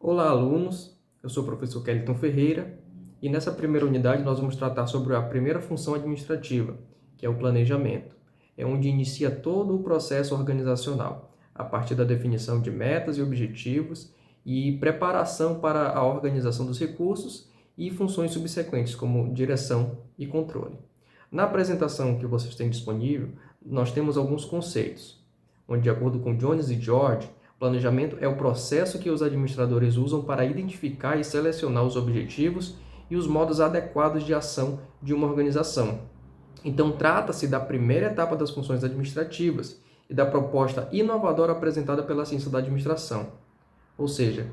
Olá, alunos! Eu sou o professor Kellyton Ferreira e nessa primeira unidade nós vamos tratar sobre a primeira função administrativa, que é o planejamento. É onde inicia todo o processo organizacional, a partir da definição de metas e objetivos e preparação para a organização dos recursos e funções subsequentes, como direção e controle. Na apresentação que vocês têm disponível, nós temos alguns conceitos, onde, de acordo com Jones e George, planejamento é o processo que os administradores usam para identificar e selecionar os objetivos e os modos adequados de ação de uma organização. Então, trata-se da primeira etapa das funções administrativas e da proposta inovadora apresentada pela ciência da administração. Ou seja,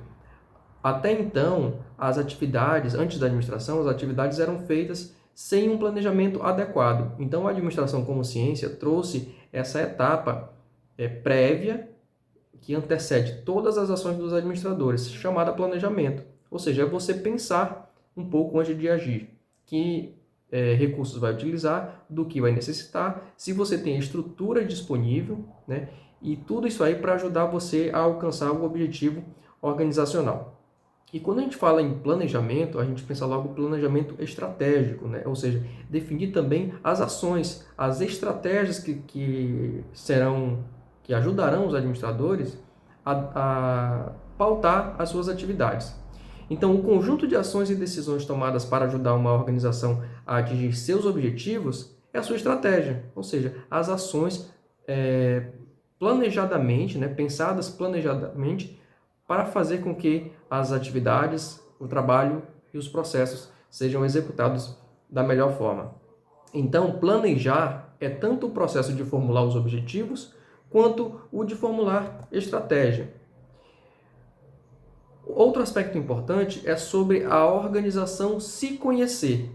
até então, antes da administração, as atividades eram feitas sem um planejamento adequado. Então, a administração como ciência trouxe essa etapa prévia que antecede todas as ações dos administradores, chamada planejamento. Ou seja, é você pensar um pouco antes de agir. Que recursos vai utilizar, do que vai necessitar, se você tem a estrutura disponível, né? E tudo isso aí para ajudar você a alcançar o objetivo organizacional. E quando a gente fala em planejamento, a gente pensa logo em planejamento estratégico, né? Ou seja, definir também as ações, as estratégias que ajudarão os administradores a pautar as suas atividades. Então, o conjunto de ações e decisões tomadas para ajudar uma organização a atingir seus objetivos é a sua estratégia, ou seja, as ações planejadamente, né, pensadas planejadamente para fazer com que as atividades, o trabalho e os processos sejam executados da melhor forma. Então, planejar é tanto o processo de formular os objetivos, quanto o de formular estratégia. Outro aspecto importante é sobre a organização se conhecer,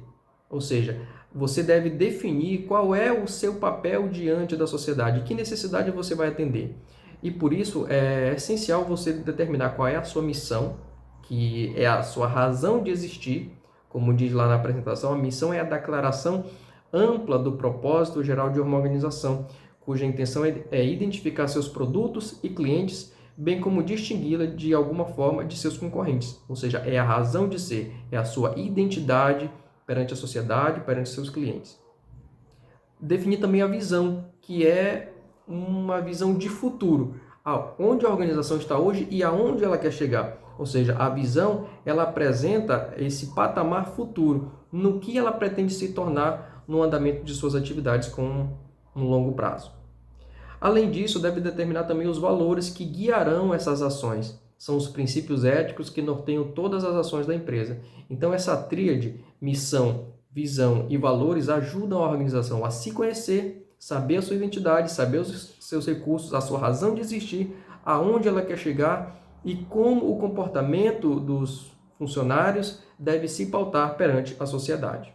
ou seja, você deve definir qual é o seu papel diante da sociedade, que necessidade você vai atender. E por isso é essencial você determinar qual é a sua missão, que é a sua razão de existir. Como diz lá na apresentação, a missão é a declaração ampla do propósito geral de uma organização, cuja intenção é identificar seus produtos e clientes, bem como distingui-la de alguma forma de seus concorrentes. Ou seja, é a razão de ser, é a sua identidade perante a sociedade, perante seus clientes. Definir também a visão, que é uma visão de futuro, onde a organização está hoje e aonde ela quer chegar. Ou seja, a visão, ela apresenta esse patamar futuro, no que ela pretende se tornar no andamento de suas atividades com um longo prazo. Além disso, deve determinar também os valores que guiarão essas ações. São os princípios éticos que norteiam todas as ações da empresa. Então, essa tríade, missão, visão e valores, ajudam a organização a se conhecer, saber a sua identidade, saber os seus recursos, a sua razão de existir, aonde ela quer chegar e como o comportamento dos funcionários deve se pautar perante a sociedade.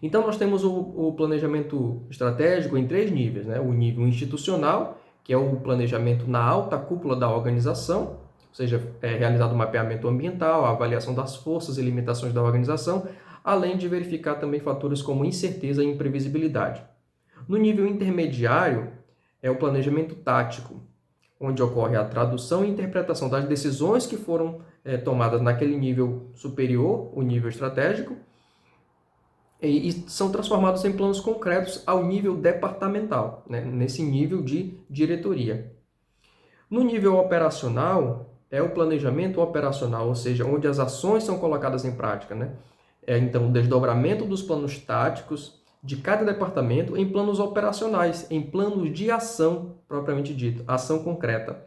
Então, nós temos o planejamento estratégico em 3 níveis, né? O nível institucional, que é o planejamento na alta cúpula da organização, ou seja, é realizado o mapeamento ambiental, a avaliação das forças e limitações da organização, além de verificar também fatores como incerteza e imprevisibilidade. No nível intermediário, é o planejamento tático, onde ocorre a tradução e interpretação das decisões que foram tomadas naquele nível superior, o nível estratégico, e são transformados em planos concretos ao nível departamental, né? Nesse nível de diretoria. No nível operacional, é o planejamento operacional, ou seja, onde as ações são colocadas em prática, né? Então, o desdobramento dos planos táticos de cada departamento em planos operacionais, em planos de ação, propriamente dito, ação concreta,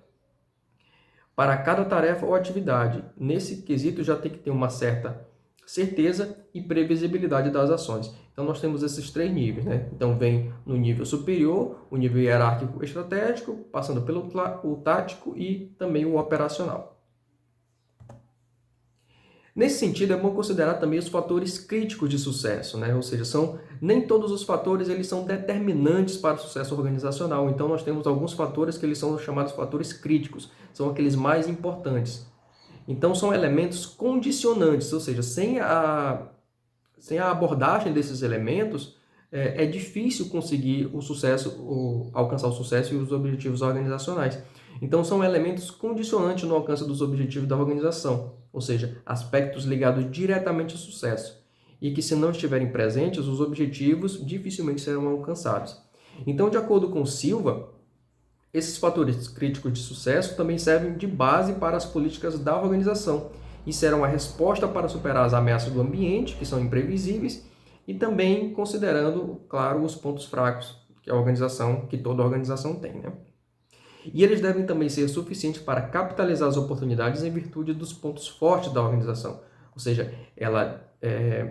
para cada tarefa ou atividade. Nesse quesito já tem que ter uma certa certeza e previsibilidade das ações. Então, nós temos esses 3 níveis, né? Então, vem no nível superior, o nível hierárquico estratégico, passando pelo o tático e também o operacional. Nesse sentido, é bom considerar também os fatores críticos de sucesso, né? Ou seja, nem todos os fatores eles são determinantes para o sucesso organizacional. Então, nós temos alguns fatores que eles são chamados fatores críticos, são aqueles mais importantes. Então, são elementos condicionantes, ou seja, sem a abordagem desses elementos, é difícil conseguir o sucesso, alcançar o sucesso e os objetivos organizacionais. Então, são elementos condicionantes no alcance dos objetivos da organização, ou seja, aspectos ligados diretamente ao sucesso, e que, se não estiverem presentes, os objetivos dificilmente serão alcançados. Então, de acordo com Silva, esses fatores críticos de sucesso também servem de base para as políticas da organização e serão a resposta para superar as ameaças do ambiente, que são imprevisíveis, e também considerando, claro, os pontos fracos que toda organização tem, né? E eles devem também ser suficientes para capitalizar as oportunidades em virtude dos pontos fortes da organização. Ou seja, ela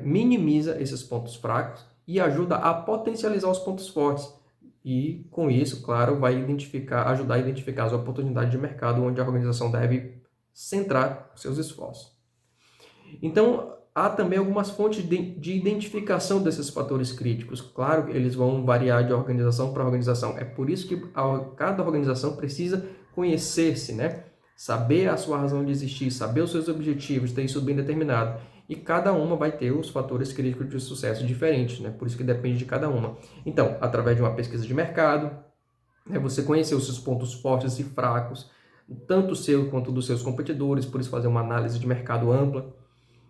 minimiza esses pontos fracos e ajuda a potencializar os pontos fortes. E, com isso, claro, vai ajudar a identificar as oportunidades de mercado onde a organização deve centrar seus esforços. Então, há também algumas fontes de identificação desses fatores críticos. Claro que eles vão variar de organização para organização. É por isso que cada organização precisa conhecer-se, né? Saber a sua razão de existir, saber os seus objetivos, ter isso bem determinado. E cada uma vai ter os fatores críticos de sucesso diferentes, né? Por isso que depende de cada uma. Então, através de uma pesquisa de mercado, você conhecer os seus pontos fortes e fracos, tanto o seu quanto dos seus competidores, por isso fazer uma análise de mercado ampla.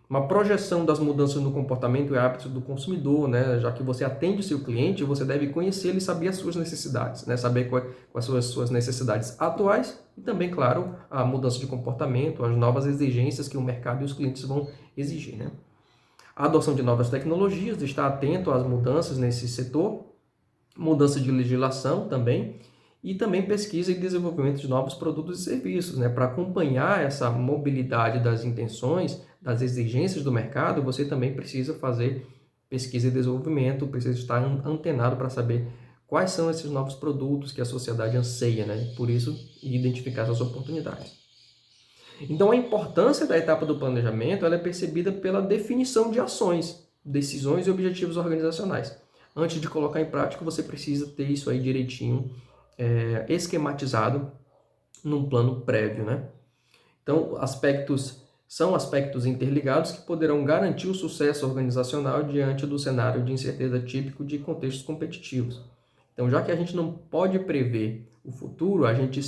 Uma projeção das mudanças no comportamento e hábitos do consumidor, né? Já que você atende o seu cliente, você deve conhecê-lo e saber as suas necessidades, né? Saber quais são as suas necessidades atuais e também, claro, a mudança de comportamento, as novas exigências que o mercado e os clientes vão exigir, né? A adoção de novas tecnologias, estar atento às mudanças nesse setor, mudança de legislação também, e também pesquisa e desenvolvimento de novos produtos e serviços, né? Para acompanhar essa mobilidade das intenções, das exigências do mercado, você também precisa fazer pesquisa e desenvolvimento, precisa estar antenado para saber quais são esses novos produtos que a sociedade anseia, né? Por isso, identificar essas oportunidades. Então, a importância da etapa do planejamento ela é percebida pela definição de ações, decisões e objetivos organizacionais. Antes de colocar em prática, você precisa ter isso aí direitinho, esquematizado num plano prévio, né? Então, são aspectos interligados que poderão garantir o sucesso organizacional diante do cenário de incerteza típico de contextos competitivos. Então, já que a gente não pode prever o futuro, a gente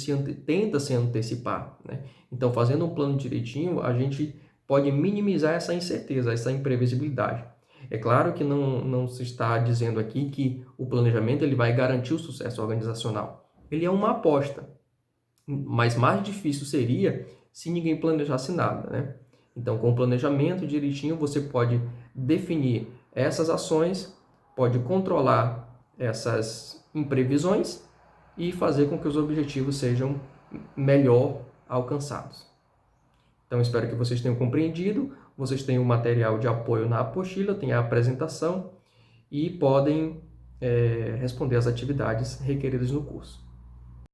tenta se antecipar, né? Então, fazendo um plano direitinho, a gente pode minimizar essa incerteza, essa imprevisibilidade. É claro que não se está dizendo aqui que o planejamento ele vai garantir o sucesso organizacional. Ele é uma aposta, mas mais difícil seria se ninguém planejasse nada, né? Então, com o planejamento direitinho, você pode definir essas ações, pode controlar essas imprevisões e fazer com que os objetivos sejam melhor alcançados. Então, espero que vocês tenham compreendido. Vocês têm o material de apoio na apostila, tem a apresentação e podem responder às atividades requeridas no curso.